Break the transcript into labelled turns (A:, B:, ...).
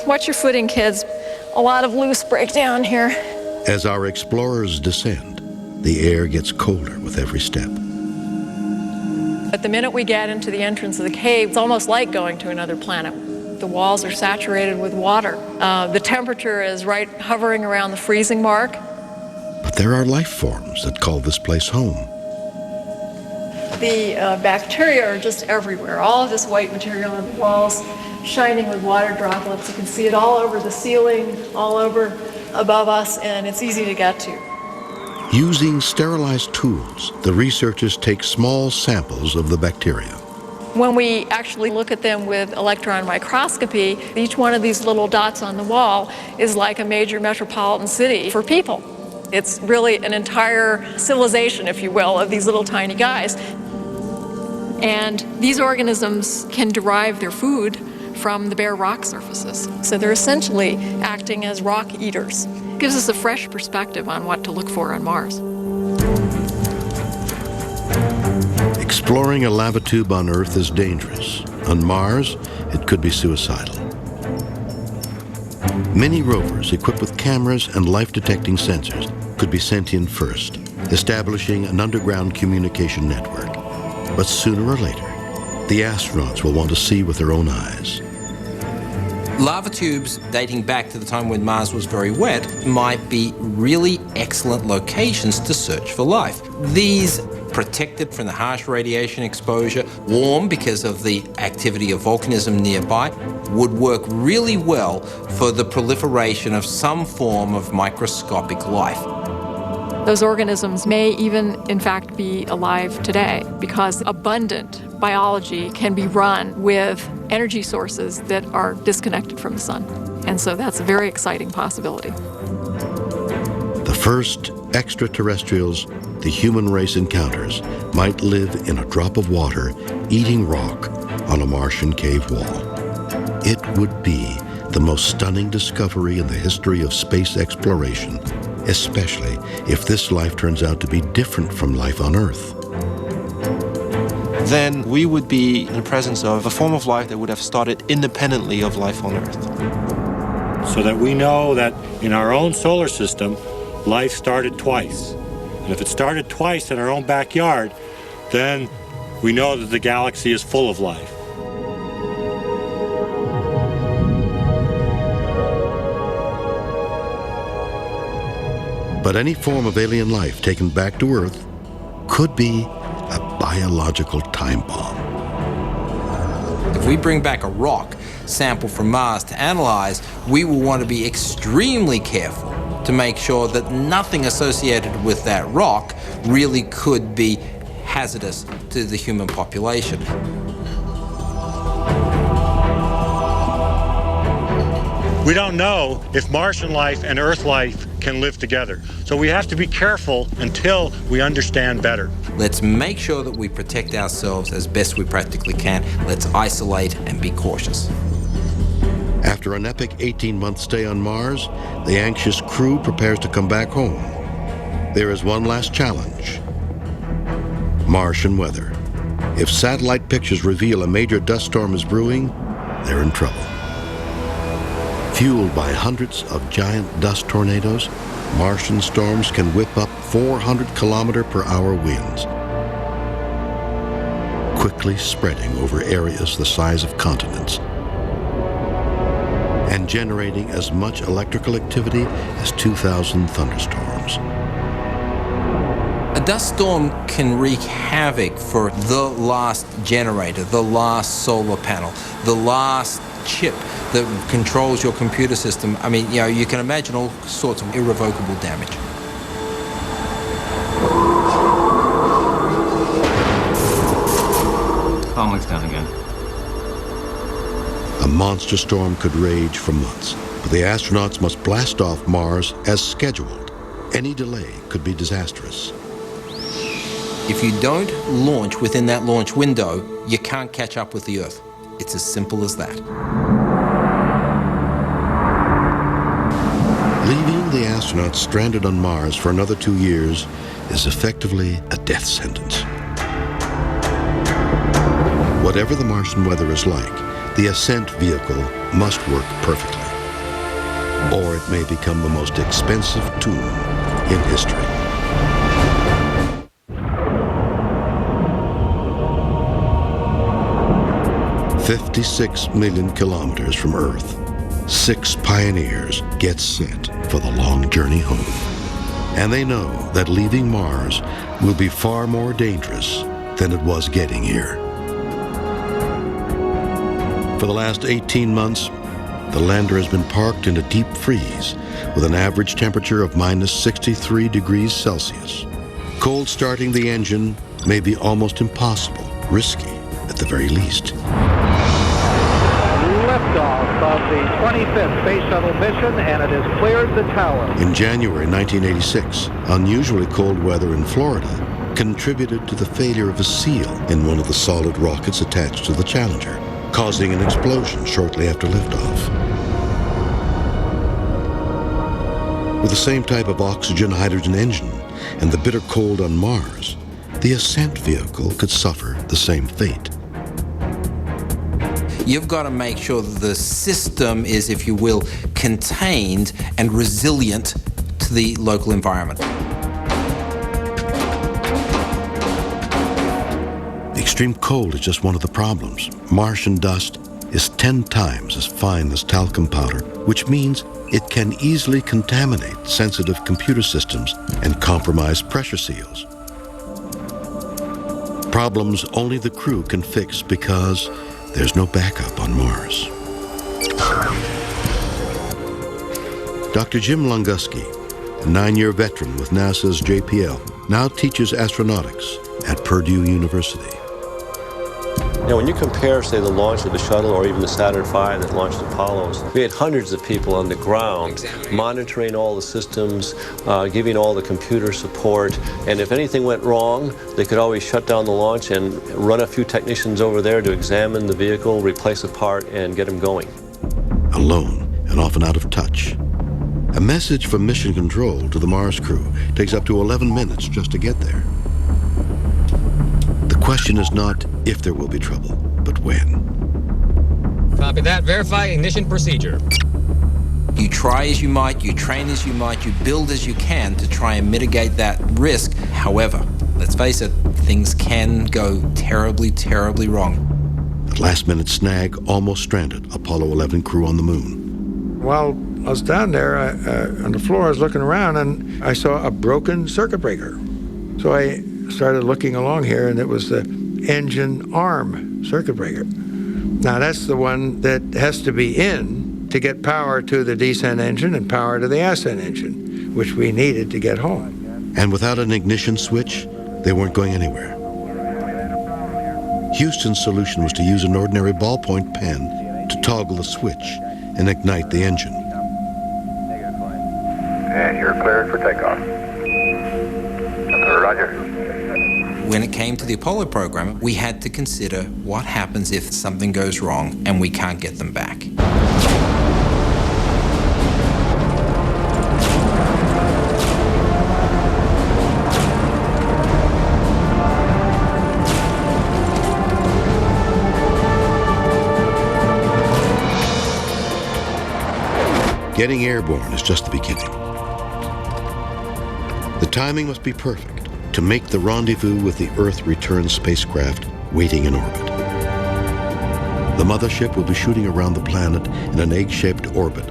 A: Watch your footing, kids. A lot of loose breakdown here.
B: As our explorers descend, the air gets colder with every step.
A: But the minute we get into the entrance of the cave, it's almost like going to another planet. The walls are saturated with water. The temperature is right hovering around the freezing mark.
B: But there are life forms that call this place home.
A: The bacteria are just everywhere. All of this white material on the walls, shining with water droplets. You can see it all over the ceiling, all over above us, and it's easy to get to.
B: Using sterilized tools, the researchers take small samples of the bacteria.
A: When we actually look at them with electron microscopy, each one of these little dots on the wall is like a major metropolitan city for people. It's really an entire civilization, if you will, of these little tiny guys. And these organisms can derive their food from the bare rock surfaces. So they're essentially acting as rock eaters. It gives us a fresh perspective on what to look for on Mars.
B: Exploring a lava tube on Earth is dangerous. On Mars, it could be suicidal. Many rovers equipped with cameras and life-detecting sensors could be sent in first, establishing an underground communication network. But sooner or later, the astronauts will want to see with their own eyes.
C: Lava tubes dating back to the time when Mars was very wet might be really excellent locations to search for life. These protected from the harsh radiation exposure, warm because of the activity of volcanism nearby, would work really well for the proliferation of some form of microscopic life.
A: Those organisms may even, in fact, be alive today because abundant biology can be run with energy sources that are disconnected from the sun. And so that's a very exciting possibility.
B: The first extraterrestrials the human race encounters might live in a drop of water, eating rock on a Martian cave wall. It would be the most stunning discovery in the history of space exploration, especially if this life turns out to be different from life on Earth.
D: Then we would be in the presence of a form of life that would have started independently of life on Earth.
E: So that we know that in our own solar system, life started twice. And if it started twice in our own backyard, then we know that the galaxy is full of life.
B: But any form of alien life taken back to Earth could be a biological time bomb.
C: If we bring back a rock sample from Mars to analyze, we will want to be extremely careful to make sure that nothing associated with that rock really could be hazardous to the human population.
E: We don't know if Martian life and Earth life can live together. So we have to be careful until we understand better.
C: Let's make sure that we protect ourselves as best we practically can. Let's isolate and be cautious.
B: After an epic 18-month stay on Mars, the anxious crew prepares to come back home. There is one last challenge: Martian weather. If satellite pictures reveal a major dust storm is brewing, they're in trouble. Fueled by hundreds of giant dust tornadoes, Martian storms can whip up 400-kilometer-per-hour winds, quickly spreading over areas the size of continents and generating as much electrical activity as 2,000 thunderstorms.
C: A dust storm can wreak havoc for the last generator, the last solar panel, the last chip that controls your computer system. I mean, you know, you can imagine all sorts of irrevocable damage.
F: Comlink's down again.
B: A monster storm could rage for months, but the astronauts must blast off Mars as scheduled. Any delay could be disastrous.
C: If you don't launch within that launch window, you can't catch up with the Earth. It's as simple as that.
B: Leaving the astronauts stranded on Mars for another 2 years is effectively a death sentence. Whatever the Martian weather is like, the ascent vehicle must work perfectly. or it may become the most expensive tomb in history. "56 million kilometers from Earth, 6 pioneers get set for the long journey home. And they know that leaving Mars will be far more dangerous than it was getting here. For the last 18 months, the lander has been parked in a deep freeze with an average temperature of minus 63 degrees Celsius. Cold starting the engine may be almost impossible, risky at the very least.
F: Liftoff of the 25th Space Shuttle mission, and it has cleared the tower.
B: In January 1986, unusually cold weather in Florida contributed to the failure of a seal in one of the solid rockets attached to the Challenger, causing an explosion shortly after liftoff. With the same type of oxygen-hydrogen engine and the bitter cold on Mars, the ascent vehicle could suffer the same fate.
C: You've got to make sure that the system is, if you will, contained and resilient to the local environment.
B: Extreme cold is just one of the problems. Martian dust is 10 times as fine as talcum powder, which means it can easily contaminate sensitive computer systems and compromise pressure seals. Problems only the crew can fix because there's no backup on Mars. Dr. Jim Longuski, a 9-year veteran with NASA's JPL, now teaches astronautics at Purdue University.
G: Now, when you compare, say, the launch of the shuttle or even the Saturn V that launched Apollos, we had hundreds of people on the ground monitoring all the systems, giving all the computer support, and if anything went wrong, they could always shut down the launch and run a few technicians over there to examine the vehicle, replace a part, and get them going.
B: Alone and often out of touch. A message from Mission Control to the Mars crew takes up to 11 minutes just to get there. The question is not if there will be trouble, but when.
H: Copy that. Verify ignition procedure.
C: You try as you might, you train as you might, you build as you can to try and mitigate that risk. However, let's face it, things can go terribly, terribly wrong.
B: The last-minute snag almost stranded Apollo 11 crew on the moon.
I: While I was down there on the floor, I was looking around, and I saw a broken circuit breaker. So I started looking along here, and it was the engine arm circuit breaker. Now, that's the one that has to be in to get power to the descent engine and power to the ascent engine, which we needed to get home.
B: And without an ignition switch, they weren't going anywhere. Houston's solution was to use an ordinary ballpoint pen to toggle the switch and ignite the engine.
J: And you're cleared for takeoff. Roger.
C: When it came to the Apollo program, we had to consider what happens if something goes wrong and we can't get them back.
B: Getting airborne is just the beginning. The timing must be perfect to make the rendezvous with the Earth return spacecraft waiting in orbit. The mothership will be shooting around the planet in an egg-shaped orbit